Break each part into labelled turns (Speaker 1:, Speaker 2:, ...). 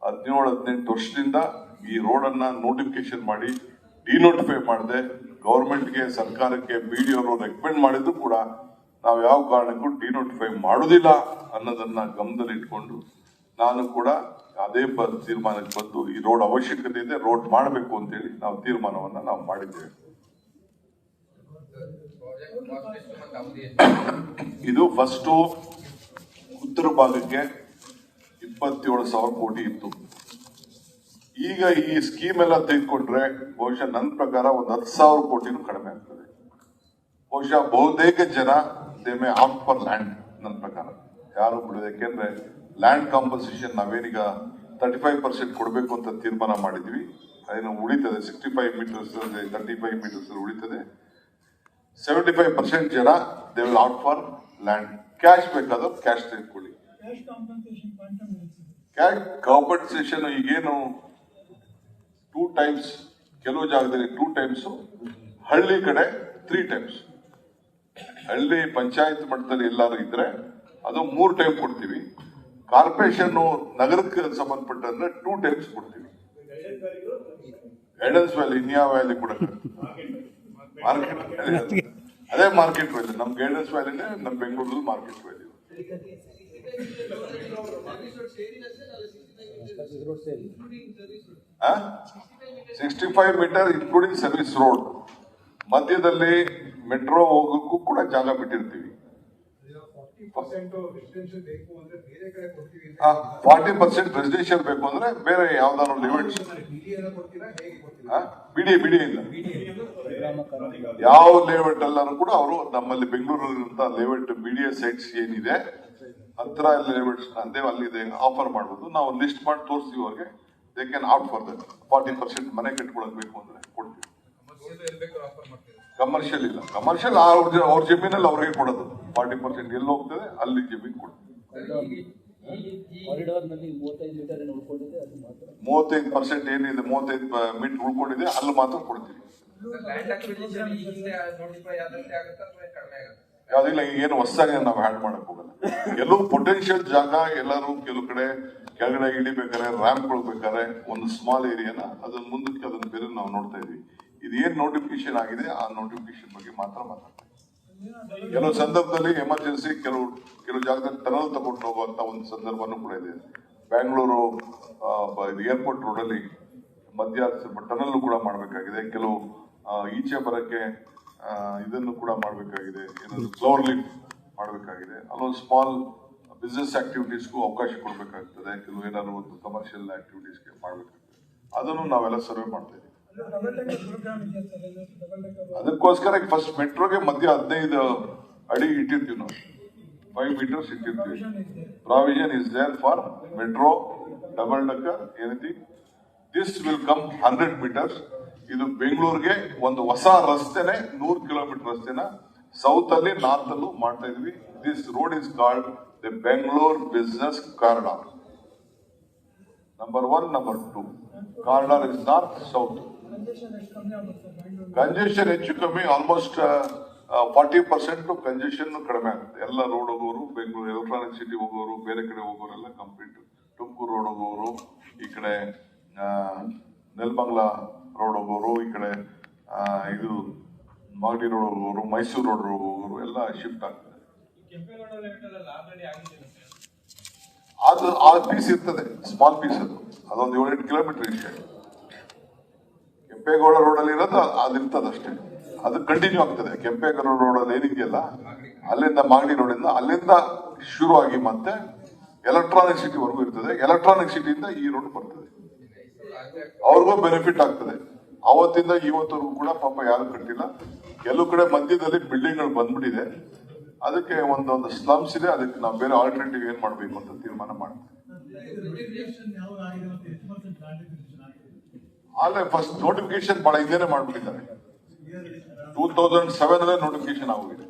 Speaker 1: 17-18 ವರ್ಷದಿಂದ ಈ ರೋಡ್ ಅನ್ನ ನೋಟಿಫಿಕೇಶನ್ ಮಾಡಿ ಡಿನೋಟಿಫೈ ಮಾಡದೆ ಗವರ್ಮೆಂಟ್ಗೆ ಸರ್ಕಾರಕ್ಕೆ BDO ಅವರು ರೆಕಮೆಂಡ್ ಮಾಡಿದ್ರು ಕೂಡ ನಾವು ಯಾವ ಕಾರಣಕ್ಕೂ ಡಿನೋಟಿಫೈ ಮಾಡೋದಿಲ್ಲ ಅನ್ನೋದನ್ನ ಗಮನದಲ್ಲಿ ಇಟ್ಕೊಂಡು ನಾನು ಕೂಡ ಅದೇ ತೀರ್ಮಾನಕ್ಕೆ ಬಂದು ಈ ರೋಡ್ ಅವಶ್ಯಕತೆ ಇದೆ, ರೋಡ್ ಮಾಡಬೇಕು ಅಂತೇಳಿ ನಾವು ತೀರ್ಮಾನವನ್ನ ನಾವು ಮಾಡಿದ್ದೇವೆ. ಇದು ಫಸ್ಟ್ ಉತ್ತರ ಭಾಗಕ್ಕೆ 27,000 ಕೋಟಿ ಇತ್ತು. ಈಗ ಈ ಸ್ಕೀಮ್ ಎಲ್ಲ ತೆಗೆದುಕೊಂಡ್ರೆ ಬಹುಶಃ ನನ್ನ ಪ್ರಕಾರ ಒಂದು 10,000 ಕೋಟಿನೂ ಕಡಿಮೆ ಆಗ್ತದೆ. ಬಹುಶಃ ಬಹುತೇಕ ಜನ they may opt for land. ನನ್ನ ಪ್ರಕಾರ ಯಾರು ಬಿಡೋದು, ಯಾಕೆಂದ್ರೆ ಲ್ಯಾಂಡ್ ಕಾಂಪನ್ಸೇಷನ್ ನಾವೇನೀಗ 35% ಕೊಡಬೇಕು ಅಂತ ತೀರ್ಮಾನ ಮಾಡಿದ್ವಿ. ಅದೇನು ಉಳಿತದೆ 65 ಮೀಟರ್ಸ್ 35 ಮೀಟರ್ಸ್ ಉಳಿತದೆ. 75% ಜನ they will opt for land. Cash ಬೇಕಾದ್ರೆ ಕ್ಯಾಶ್ ತೆಗೆದುಕೊಳ್ಳಿ. ಕ್ಯಾಶ್ ಕಾಂಪನ್ಸೇಷನ್ ಈಗೇನು 2 ಟೈಮ್ಸ್, ಕೆಲವು ಜಾಗದಲ್ಲಿ 2 ಟೈಮ್ಸ್, ಹಳ್ಳಿ ಕಡೆ 3 ಟೈಮ್ಸ್. ಹಳ್ಳಿ ಪಂಚಾಯತ್ ಮಟ್ಟದಲ್ಲಿ ಎಲ್ಲಾರು ಇದ್ರೆ ಅದು 3 ಟೈಮ್ ಕೊಡ್ತೀವಿ. ಕಾರ್ಪೊರೇಷನ್ ನಗರಕ್ಕೆ ಸಂಬಂಧಪಟ್ಟಂದ್ರೆ 2 ಟೈಮ್ಸ್ ಕೊಡ್ತೀವಿ. ಗೈಡೆನ್ಸ್ ವ್ಯಾಲಿ, ಇನ್ಯಾವ ವ್ಯಾಲಿ ಕೂಡ ಮಾರ್ಕೆಟ್ ಅದೇ ಮಾರ್ಕೆಟ್ ವ್ಯಾಲಿ. ನಮ್ ಗೈಡೆನ್ಸ್ ವ್ಯಾಲಿನೇ ನಮ್ ಬೆಂಗಳೂರಲ್ಲಿ market valley. 65 metre including service road. ಮಧ್ಯದಲ್ಲಿ ಮೆಟ್ರೋ ಹೋಗೋಕ್ಕೂ ಕೂಡ ಜಾಗ ಬಿಟ್ಟಿರ್ತೀವಿ. 40% ರೆಸಿಡೆನ್ಷಿಯಲ್ ಬೇಕು ಅಂದ್ರೆ ಬೇರೆ ಯಾವ್ದಾದ್ರು ಲಿಮಿಟ್ಸ್. ಬಿಡಿ ಇಲ್ಲ, ಯಾವ ಲೇಔಟ್ ಎಲ್ಲಾನು ಕೂಡ ಅವರು ನಮ್ಮಲ್ಲಿ ಬೆಂಗಳೂರಿನಂತ ಲೇಔಟ್ BDA ಸೈಟ್ಸ್ ಏನಿದೆ ಹತ್ರ ಲೇಔಟ್ಸ್ ಅಲ್ಲಿದೆ ಆಫರ್ ಮಾಡಬಹುದು. ನಾವು ಲಿಸ್ಟ್ ಮಾಡಿ ತೋರಿಸ್ತೀವಿ ಅವ್ರಿಗೆ. They can opt for that. 40% ಮನೆ ಕಟ್ಕೊಳಕ್ ಬೇಕು ಅಂದ್ರೆ ಕೊಡ್ತೀವಿ. ಕಮರ್ಷಿಯಲ್ ಇಲ್ಲ, ಕಮರ್ಷಿಯಲ್ ಅವ್ರ ಜಮೀನಲ್ಲಿ ಅವ್ರಿಗೆ ಕೊಡೋದು. 40% ಎಲ್ಲಿ ಹೋಗ್ತದೆ ಅಲ್ಲಿ ಜಮೀನು ಕೊಡ್ತೀವಿ. 35% ಏನಿದೆ, 35 ಮೀಟರ್ ಉಳ್ಕೊಂಡಿದೆ ಅಲ್ಲಿ ಮಾತ್ರ ಕೊಡ್ತೀವಿ. ಯಾವ್ದಿಲ್ಲ, ಏನು ಹೊಸದಾಗಿ ನಾವು ಹ್ಯಾಡ್ ಮಾಡಕ್ ಹೋಗಲ್ಲ. ಕೆಲವು ಪೊಟೆನ್ಶಿಯಲ್ ಜಾಗ ಎಲ್ಲರೂ ಕೆಲವು ಕಡೆ ಕೆಳಗಡೆ ಇಳಿಬೇಕಾದ್ರೆ ರ್ಯಾಂಪ್ ಕೊಡ್ಬೇಕಾದ್ರೆ ಒಂದು ಸ್ಮಾಲ್ ಏರಿಯಾನ ಅದನ್ನ ಮುಂದಕ್ಕೆ ಅದನ್ನ ಬೇರೆ ನಾವು ನೋಡ್ತಾ ಇದೀವಿ. ಇದೇನ್ ನೋಟಿಫಿಕೇಶನ್ ಆಗಿದೆ ಆ ನೋಟಿಫಿಕೇಶನ್ ಬಗ್ಗೆ ಮಾತ್ರ ಮಾತಾಡ್ತೀವಿ. ಕೆಲವು ಸಂದರ್ಭದಲ್ಲಿ ಎಮರ್ಜೆನ್ಸಿ ಕೆಲವು ಜಾಗದಲ್ಲಿ ಟನಲ್ ತಗೊಂಡು ಹೋಗುವಂತ ಒಂದು ಸಂದರ್ಭನೂ ಕೂಡ ಇದೆ. ಬ್ಯಾಂಗ್ಳೂರು ಏರ್ಪೋರ್ಟ್ ರೋಡ್ ಅಲ್ಲಿ ಮಧ್ಯ ಟನಲ್ ಕೂಡ ಮಾಡಬೇಕಾಗಿದೆ. ಕೆಲವು ಈಚೆ ಬರಕ್ಕೆ ಇದನ್ನು ಕೂಡ ಮಾಡಬೇಕಾಗಿದೆ, ಏನಾದ್ರು ಫ್ಲೋರ್ ಲಿಫ್ಟ್ ಮಾಡಬೇಕಾಗಿದೆ. ಅಲ್ಲೊಂದು ಸ್ಮಾಲ್ ಬಿಸ್ನೆಸ್ ಆಕ್ಟಿವಿಟೀಸ್ಗೂ ಅವಕಾಶ ಕೊಡಬೇಕಾಗ್ತದೆ. ಕೆಲವು ಏನಾದ್ರು ಒಂದು ಕಮರ್ಷಿಯಲ್ ಆಕ್ಟಿವಿಟೀಸ್ಗೆ ಮಾಡಬೇಕಾಗ್ತದೆ. ಅದನ್ನು ನಾವೆಲ್ಲ ಸರ್ವೆ ಮಾಡ್ತಾ ಇದ್ದೀವಿ. ಅದಕ್ಕೋಸ್ಕರ ಫಸ್ಟ್ ಮೆಟ್ರೋಗೆ ಮಧ್ಯ 15 ಅಡಿ ಇಟ್ಟಿರ್ತೀವಿ ನಾವು. 5 ಮೀಟರ್ಸ್ ಇಟ್ಟಿರ್ತೀವಿ. Provision is there for metro double decker anything. This will come 100 metres. ಇದು ಬೆಂಗಳೂರಿಗೆ ಒಂದು ಹೊಸ ರಸ್ತೆನೆ, 100 ಕಿಲೋಮೀಟರ್ ರಸ್ತೆನ ಸೌತ್ ಅಲ್ಲಿ ನಾರ್ತ್ ಅಲ್ಲೂ ಮಾಡ್ತಾ ಇದ್ವಿ. This road is called the Bengaluru business corridor. Number 1, number 2 corridor is north south. Congestion ಹೆಚ್ಚು ಕಮ್ಮಿ ಆಲ್ಮೋಸ್ಟ್ 40% ಕಂಜೆಷನ್ ಕಡಿಮೆ ಆಗುತ್ತೆ. ಎಲ್ಲ ರೋಡ್ ಹೋಗೋರು, ಬೆಂಗಳೂರು ಎಲೆಕ್ಟ್ರಾನಿಕ್ ಸಿಟಿ ಹೋಗೋರು, ಬೇರೆ ಕಡೆ ಹೋಗೋರೆಲ್ಲ ಕಂಪ್ಲೀಟ್. ತುಮಕೂರು ರೋಡ್ ಹೋಗೋರು, ಈ ಕಡೆ ನೆಲಮಂಗಲ ರೋಡ್ ಹೋಗೋರು, ಈ ಕಡೆ ಇದು ಮಾಗಡಿ ರೋಡ್ ಹೋಗೋರು, ಮೈಸೂರು ರೋಡ್ ಹೋಗೋರು ಎಲ್ಲ ಶಿಫ್ಟ್ ಆಗ್ತದೆ. ಅದು ಆ ಪೀಸ್ ಇರ್ತದೆ, ಸ್ಮಾಲ್ ಪೀಸ್. ಅದೊಂದು 7-8 ಕಿಲೋಮೀಟರ್ ಇಷ್ಟೇ. ಕೆಂಪೇಗೌಡ ರೋಡ್ ಅಲ್ಲಿ ಇರೋದು ಅದಿರ್ತದೆ ಅಷ್ಟೇ. ಅದು ಕಂಟಿನ್ಯೂ ಆಗ್ತದೆ. ಕೆಂಪೇಗೌಡ ರೋಡ್ ಅಲ್ಲಿ ಏನಿದೆಯಲ್ಲ ಅಲ್ಲಿಂದ ಮಾಗಡಿ ರೋಡಿಂದ ಅಲ್ಲಿಂದ ಶುರು ಆಗಿ ಮತ್ತೆ ಎಲೆಕ್ಟ್ರಾನಿಕ್ ಸಿಟಿ ವರೆಗೂ ಇರ್ತದೆ. ಎಲೆಕ್ಟ್ರಾನಿಕ್ ಸಿಟಿಯಿಂದ ಈ ರೋಡ್ ಬರ್ತದೆ. ಅವ್ರಿಗೂ ಬೆನಿಫಿಟ್ ಆಗ್ತದೆ. ಅವತ್ತಿಂದ ಇವತ್ತವರೆಗೂ ಕೂಡ ಪಾಪ ಯಾರು ಕಟ್ಟಿಲ್ಲ. ಕೆಲವು ಕಡೆ ಮಧ್ಯದಲ್ಲಿ ಬಿಲ್ಡಿಂಗ್ ಗಳು ಬಂದ್ಬಿಟ್ಟಿದೆ. ಅದಕ್ಕೆ ಒಂದೊಂದು ಸ್ಲಮ್ಸ್ ಇದೆ. ಅದಕ್ಕೆ ನಾವು ಬೇರೆ ಆಲ್ಟರ್ನೇಟಿವ್ ಏನ್ ಮಾಡ್ಬೇಕು ಅಂತ ತೀರ್ಮಾನ ಮಾಡ್ತೀವಿ. ಅಲ್ಲೇ ಫಸ್ಟ್ ನೋಟಿಫಿಕೇಶನ್ ಬಹಳ ಹಿಂದೆನೆ ಮಾಡ್ಬಿಟ್ಟಿದ್ದಾರೆ. 2007 ಅಲ್ಲೇ ನೋಟಿಫಿಕೇಶನ್ ಆಗೋಗಿದೆ.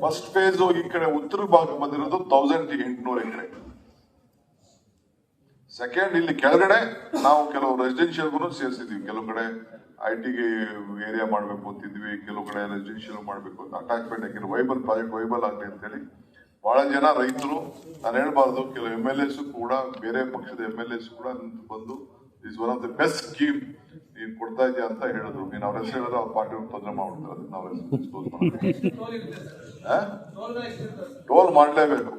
Speaker 1: ಫಸ್ಟ್ ಫೇಸ್ ಈ ಕಡೆ ಉತ್ತರ ಭಾಗ ಬಂದಿರೋದು 1800 ಎಕರೆ. ಸೆಕೆಂಡ್, ಇಲ್ಲಿ ಕೆಳಗಡೆ ನಾವು ಕೆಲವು ರೆಸಿಡೆನ್ಷಿಯಲ್ಗೂ ಸೇರಿಸಿದ್ವಿ. ಕೆಲವು ಕಡೆ IT ಗೆ ಏರಿಯಾ ಮಾಡಬೇಕು ಅಂತಿದ್ವಿ, ಕೆಲವು ಕಡೆ ರೆಸಿಡೆನ್ಷಿಯಲ್ ಮಾಡಬೇಕು ಅಂತ ಅಟ್ಯಾಚ್ಮೆಂಟ್ ಹಾಕಿರೋ ವೈಬಲ್ ಪ್ರಾಜೆಕ್ಟ್ ವೈಬಲ್ ಆಗಲಿ ಅಂತೇಳಿ ಬಹಳ ಜನ ರೈತರು, ನಾನು ಹೇಳ್ಬಾರ್ದು, ಕೆಲವು MLAs ಕೂಡ, ಬೇರೆ ಪಕ್ಷದ MLAs ಕೂಡ ನಿಂತು ಬಂದು is one of the best scheme ನೀನ್ ಕೊಡ್ತಾ ಇದೆಯಾ ಅಂತ ಹೇಳಿದ್ರು. ನೀನ್ ಅವ್ರ ಹೆಸರು ಹೇಳಿದ್ರೆ ಅವ್ರ ಪಾರ್ಟಿ ತೊಂದರೆ ಮಾಡ್ಬಿಡ್ತಾರೆ. ಅದನ್ನ ಅವ್ರ ಟೋಲ್ ಮಾಡ್ಲೇಬೇಕು.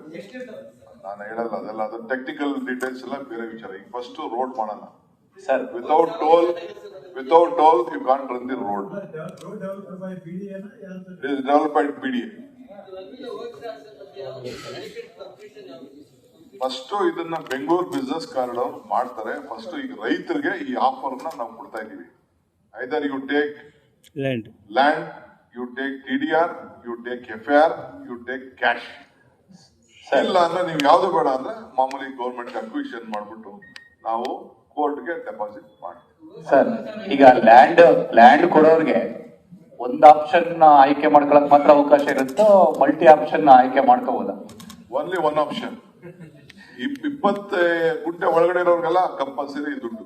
Speaker 1: ನಾನು ಹೇಳಲ್ಲ ಅದೆಲ್ಲ, ಅದು ಟೆಕ್ನಿಕಲ್ ಡೀಟೇಲ್ಸ್ ಎಲ್ಲ ಬೇರೆ ವಿಚಾರ. ಈಗ ಫಸ್ಟ್ ರೋಡ್ ಮಾಡೋಣ sir. Without toll you can't run the road. Developed by BDA. First ಇದನ್ನ ಬೆಂಗಳೂರು ಬಿಸ್ನೆಸ್ ಕಾರಿಡಾರ್ ಮಾಡ್ತಾರೆ. ಫಸ್ಟ್ ಈಗ ರೈತರಿಗೆ ಈ ಆಫರ್ ನಾವು ಕೊಡ್ತಾ ಇದೀವಿ. Either you take land, you take TDR, you take FAR, you take cash. ಇಲ್ಲ ಅಂದ್ರೆ ನೀವು ಯಾವ್ದು ಬೇಡ ಅಂದ್ರೆ ಮಾಮೂಲಿ ಗೌರ್ಮೆಂಟ್ ಅಕ್ವಿಷನ್ ಮಾಡ್ಬಿಟ್ಟು ನಾವು ಕೋರ್ಟ್ಗೆ ಡೆಪಾಸಿಟ್ ಮಾಡ್ತೀವಿ.
Speaker 2: ಸರ್, ಈಗ ಲ್ಯಾಂಡ್ ಕೊಡೋರ್ಗೆ ಒಂದು ಆಪ್ಷನ್ ಆಯ್ಕೆ ಮಾಡ್ಕೊಳಕ್ ಮಾತ್ರ ಅವಕಾಶ ಇರುತ್ತೋ, ಮಲ್ಟಿ ಆಪ್ಷನ್ ಆಯ್ಕೆ ಮಾಡ್ಕೋಬಹುದಾ?
Speaker 1: Only one option. 20 ಗುಂಟೆ ಒಳಗಡೆ ಇರೋರ್ಗೆಲ್ಲ ಕಂಪಲ್ಸರಿ ದುಡ್ಡು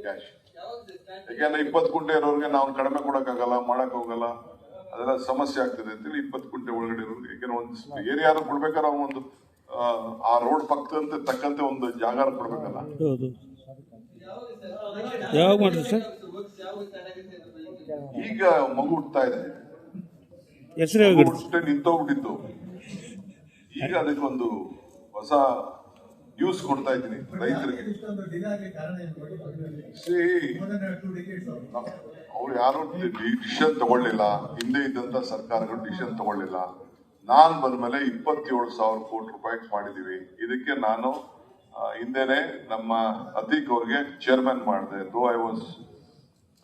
Speaker 1: ಕ್ಯಾಶ್. ಯಾಕೆಂದ್ರೆ 20 ಗುಂಟೆ ಇರೋರ್ಗೆ ನಾವು ಕಡಿಮೆ ಕೊಡಕ್ಕಾಗಲ್ಲ, ಮಾಡಕ್ ಹೋಗಲ್ಲ, ಅದೆಲ್ಲ ಸಮಸ್ಯೆ ಆಗ್ತದೆ ಅಂತೇಳಿ 20 ಗುಂಟೆ ಒಳಗಡೆ ಇರೋರ್ಗೆ. ಯಾಕೆಂದ್ರೆ ಒಂದು ಏರಿಯಾರು ಕೊಡ್ಬೇಕಾದ್ರೆ ಒಂದು ಆ ರೋಡ್ ಪಕ್ಕದಂತೆ ತಕ್ಕಂತೆ ಒಂದು ಜಾಗ ಕೊಡ್ಬೇಕಲ್ಲ.
Speaker 3: ಯಾವಾಗ ಮಾಡಿದ್ರು ಸರ್?
Speaker 1: ಈಗ ಮಗು ಹುಡ್ತಾ ಇದೆ,
Speaker 3: ಹೆಸರು
Speaker 1: ನಿಂತೋಗ್ಬಿಟ್ಟಿತ್ತು. ಈಗ ಅದಕ್ಕೊಂದು ಹೊಸ ನ್ಯೂಸ್ ಕೊಡ್ತಾ ಇದ್ದೀನಿ ರೈತರಿಗೆ. ಅವ್ರು ಯಾರು ಡಿಸಿಷನ್ ತಗೊಳ್ಳಿಲ್ಲ, ಹಿಂದೆ ಇದ್ದಂತ ಸರ್ಕಾರಗಳು ಡಿಸಿಷನ್ ತಗೊಳ್ಳಿಲ್ಲ. ನಾನ್ ಬಂದ್ಮೇಲೆ 27,000 ಕೋಟಿ ರೂಪಾಯಿ ಮಾಡಿದೀವಿ. ಇದಕ್ಕೆ ನಾನು ಹಿಂದೆನೆ ನಮ್ಮ ಅತೀಕ್ ಅವ್ರಿಗೆ ಚೇರ್ಮನ್ ಮಾಡಿದೆ. Though I was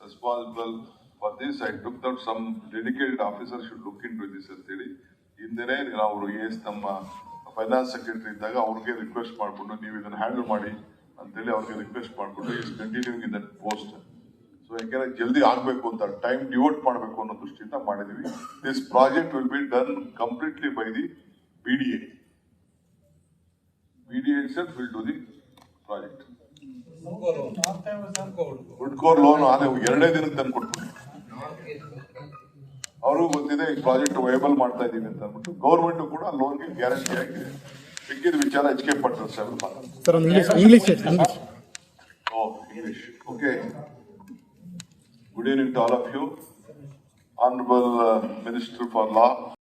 Speaker 1: responsible for this, I took that some dedicated officer should look into this ಅಂತೇಳಿ ಹಿಂದೆನೆ ಅವರು ನಮ್ಮ ಫೈನಾನ್ಸ್ ಸೆಕ್ರೆಟರಿ ಇದ್ದಾಗ ಅವ್ರಿಗೆ ರಿಕ್ವೆಸ್ಟ್ ಮಾಡ್ಕೊಂಡು ನೀವು ಇದನ್ನ ಹ್ಯಾಂಡಲ್ ಮಾಡಿ ಅಂತೇಳಿ ಅವ್ರಿಗೆ ರಿಕ್ವೆಸ್ಟ್ ಮಾಡ್ಕೊಂಡು is continuing in that post. So ಯಾಕೆಂದ್ರೆ ಜಲ್ದಿ ಆಗ್ಬೇಕು ಅಂತ, ಟೈಮ್ ಡಿವೋಟ್ ಮಾಡಬೇಕು ಅನ್ನೋ ದೃಷ್ಟಿಯಿಂದ ಮಾಡಿದೀವಿ. This project will be done completely by the BDA. BDA itself will do the project. ಹುಡ್ಕೋರ್ ಲೋನ್ ಆದ್ರೆ 2 ದಿನಕ್ಕೆ ತಂದು ಕೊಡ್ತೀವಿ. ಅವ್ರಿಗೂ ಗೊತ್ತಿದೆ ಈ ಪ್ರಾಜೆಕ್ಟ್ ವೈಬಲ್ ಮಾಡ್ತಾ ಇದೀವಿ ಅಂತ ಅಂದ್ಬಿಟ್ಟು. ಗೌರ್ಮೆಂಟ್ ಕೂಡ ಲೋನ್ಗೆ ಗ್ಯಾರಂಟಿ ಆಗಿದೆ. ಸಿಕ್ಕಿದ ವಿಚಾರ HK ಪಟ್ಟರ್ ಸಾಹೇಬ್ English. Okay, good evening to all of you. Honorable Minister for Law.